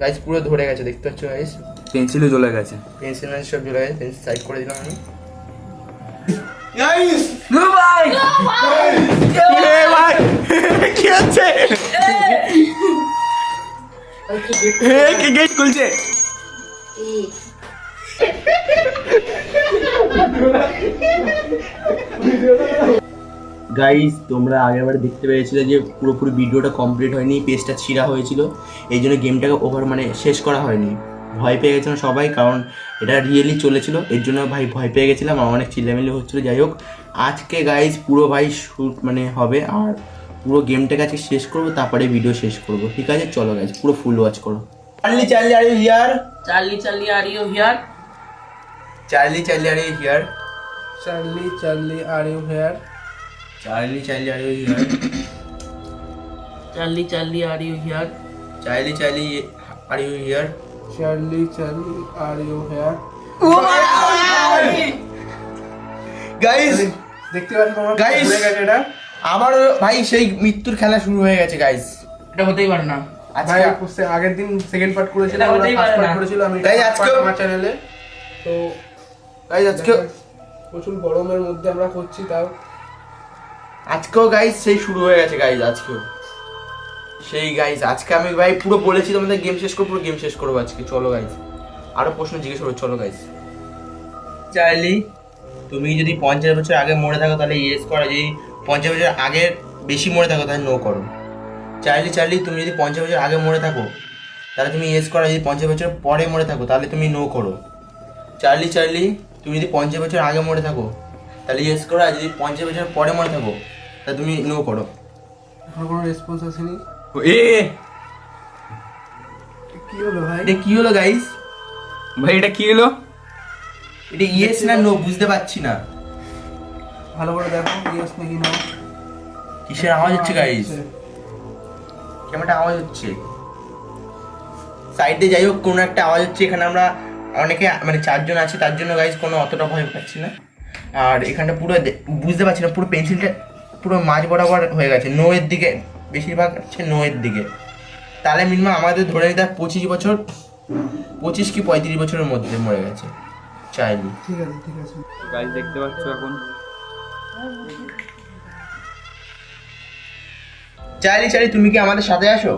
Guys পুরো ধরে গেছে দেখতে পাচ্ছ গাইস, পেন্সিলও জ্বলে গেছে। পেন্সিল সব জ্বলে গেছে, পেন্সিল সাইড করে দিলাম আমি। গাইস নো ভাই এ ভাই কি হচ্ছে? কে গেট খুলছে? গাইস তোমরা আগেরবার দেখতে পেয়েছিলে যে পুরোপুরি ভিডিওটা কমপ্লিট হয়নি, পেজটা ছিঁড়া হয়েছিল, এই জন্য গেমটাকে ওভার মানে শেষ করা হয়নি। ভয় পেয়ে গেছিলাম সবাই, কারণ এটা রিয়েলি চলেছিল, এর জন্য ভাই ভয় পেয়ে গেছিলাম, আমার অনেক চিল্লামিল্লি হচ্ছিলো। যাই হোক আজকে গাইস পুরো ভাই শুট মানে হবে, আর পুরো গেমটাকে আজকে শেষ করবো, তারপরে ভিডিও শেষ করবো, ঠিক আছে? চলো গাইস পুরো ফুল ওয়াচ করো। Charlie Charlie are you here? Charlie Charlie are you here? Charlie Charlie are you here? Charlie Charlie are you here? Charlie Charlie are you here? Charlie Charlie are you here? Charlie Charlie are you here? Charlie Charlie are you here? Guys দেখতে পাচ্ছ তোমরা Guys! হয়ে গেছে এটা। আমার ভাই সেই মৃত্যুর খেলা শুরু হয়ে গেছে গাইস। এটা হতেই পারে না। ভাই আজকে আগের দিন সেকেন্ড পার্ট করেছিলাম, এটা আমরা হতেই ফার্স্ট পারে পার্ট না। করেছিলাম, আমি Guys, first আজকেও- part আমার চ্যানেলে। তো গাইস আজকে প্রচুর গরমের মধ্যে আমরা করছি, তাও আজকেও গাইস সেই শুরু হয়ে গেছে গাইস। আজকেও সেই গাইস, আজকে আমি ভাই পুরো বলেছি তোমাদের গেম শেষ করবো, পুরো গেম শেষ করবো আজকে। চলো গাইস আরো প্রশ্ন জিজ্ঞেস করবো, চলো গাইস। চার্লি তুমি যদি 50 বছর আগে মরে থাকো তাহলে ইয়েস করো, যদি 50 বছর আগে বেশি মরে থাকো তাহলে নো করো। চার্লি চার্লি তুমি যদি 50 বছর আগে মরে থাকো তাহলে তুমি ইয়েস করো, যদি 50 বছর পরে মরে থাকো তাহলে তুমি নো করো। চার্লি চার্লি তুমি যদি 50 বছর আগে মরে থাকো তাহলে ইয়েস করো, আর যদি 50 বছর পরে মরে থাকো তাহলে তুমি নো করো। এখন কোনো রেসপন্স আসেনি। এ কি হলো ভাই? এটা কি হলো গাইস? ভাই এটা কি হলো? এটা ইয়েস না নো বুঝতে পারছি না। ভালো করে দেখো ইয়েস নাকি না। কিসের আওয়াজ হচ্ছে গাইস? কেমন একটা আওয়াজ হচ্ছে সাইডে, যাই হোক কোনো একটা আওয়াজ হচ্ছে। এখানে আমরা অনেকে মানে 4 জন আছে, তার জন্য গাইস কোনো অতটা ভয় পাচ্ছি না। আর এখানটা পুরো বুঝতে পারছি না, পুরো পেন্সিলটা পুরো মাঝ বরাবর হয়ে গেছে, নো এর দিকে, বেশিরভাগ হচ্ছে নো এর দিকে। তাহলে মিনিমাম আমাদের ধরে নিতে 25 বছর, 25 কি 35 বছরের মধ্যে মরে গেছে চাইলি। ঠিক আছে ঠিক আছে। গাইস দেখতে পাচ্ছ এখন চাইলি চাইলি তুমি কি আমাদের সাথে আসো?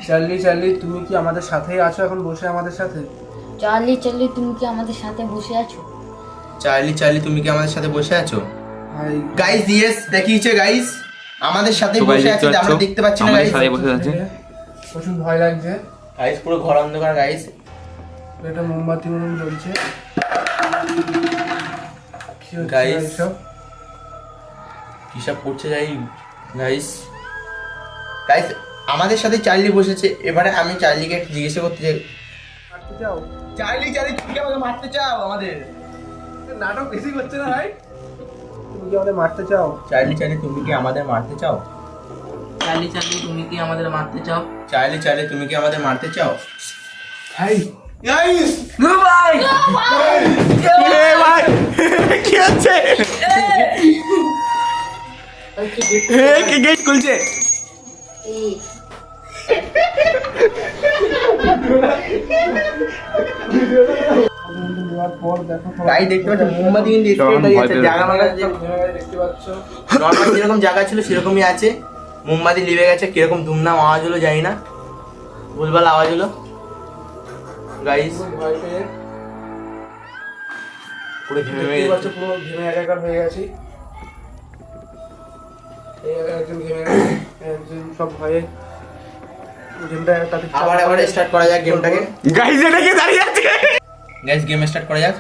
চার্লি চার্লি তুমি কি আমাদের সাথেই আছো এখন বসে আমাদের সাথে? চার্লি চার্লি তুমি কি আমাদের সাথে বসে আছো? চাইলি চাইলি তুমি কি আমাদের সাথে বসে আছো? ভাই গাইস ইয়েস দেখিয়েছে গাইস, আমাদের সাথে তো guys বসে আছে, দেখতে আমরা পাচ্ছ, দেখতে পাচ্ছি না আমাদের গাইস। সাথে বসে আছে। প্রচুর ভয় লাগছে। গাইস পুরো ঘর অন্ধকার গাইস। এটা মোমবাতি মতন জ্বলছে। কি হচ্ছে Guys, এইসব? হিসাব করছে যাই গাইস। গাইস আমাদের সাথে চার্লি বসেছে, এবারে আমি চার্লিকে জিজ্ঞাসা করতে চাই, মারতে চাও? চার্লি চার্লি তুমি কি আমাকে মারতে চাও? আমাদের নাটক বেশি করছে না ভাই? তুমি কি আমাদের মারতে চাও? চার্লি চার্লি তুমি কি আমাদের মারতে চাও? চার্লি চার্লি তুমি কি আমাদের মারতে চাও? চার্লি চার্লি তুমি কি আমাদের মারতে চাও? ভাই গাইস নো ভাই এ ভাই কি হচ্ছে? কে গেট খুলছে? নেওয়ার পর দেখো গাইস দেখতে পাচ্ছ মোমবাতি কিন্তু তখন স্প্রেড হয়ে ভয় গেছে, পেয়ে জায়গা মাগা দেখতে পাচ্ছ। নর্মাল যেরকম জায়গা ছিল সেরকমই আছে, মোমবাতি লিভে গেছে। কিরকম ধুমধাম আওয়াজ হলো জানি না, ভুলভাল আওয়াজ হলো গাইস। ভয় পেয়ে পুরো ঘেমে দেখতে পাচ্ছ পুরো ঘেমে একাকার হয়ে গেছি। এই একজন ঘেমে গেছে, একজন সব ভয়ে গেমটা তাতে আবার স্টার্ট করা যাক গেমটাকে। গাইস এটা কি দাঁড়িয়ে আছে? গাইস গেম স্টার্ট করা যাক।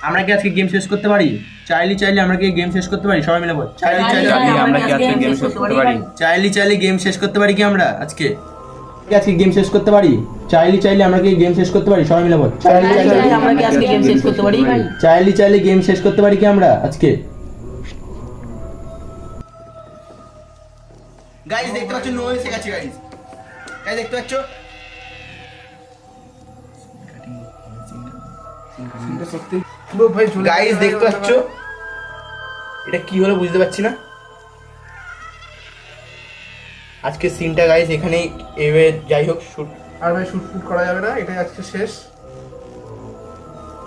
আমরা কি আজকে গেম শেষ করতে পারি? চাইলি চাইলি আমরা কি গেম শেষ করতে পারি? সবাই মিলে বল চাইলি চাইলি। চার্লি আমরা কি আজকে গেম শেষ করতে পারি? চাইলি চাইলি গেম শেষ করতে পারি কি আমরা আজকে? আজকে গেম শেষ করতে পারি? চাইলি চাইলি আমরা কি গেম শেষ করতে পারি? সবাই মিলে বল চাইলি চার্লি চাইলি। চার্লি আমরা কি আজকে গেম শেষ করতে পারি? চাইলি চাইলি গেম শেষ করতে পারি কি আমরা আজকে? গাইস দেখতে পাচ্ছ নো এসে গেছে গাইস। গাইস দেখতে পাচ্ছ এটা সত্যি পুরো ভাই ঝুলে গাইস দেখতে পাচ্ছ এটা কি হলো বুঝতে পারছি না। আজকে সিনটা গাইস এখানেই এভাবে যাই হোক শুট আর ভাই শুট ফুট করা যাবে না, এটাই আজকে শেষ।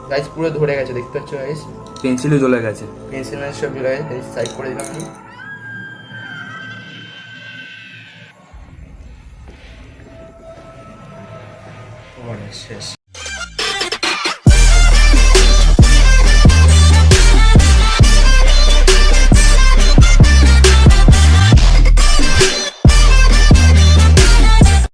গাইস পুরো ধরে গেছে দেখতে পাচ্ছ গাইস, পেন্সিলও জ্বলে গেছে। পেন্সিল সব চলে গেছে, সাইড করে দিলাম আমি। শেষ।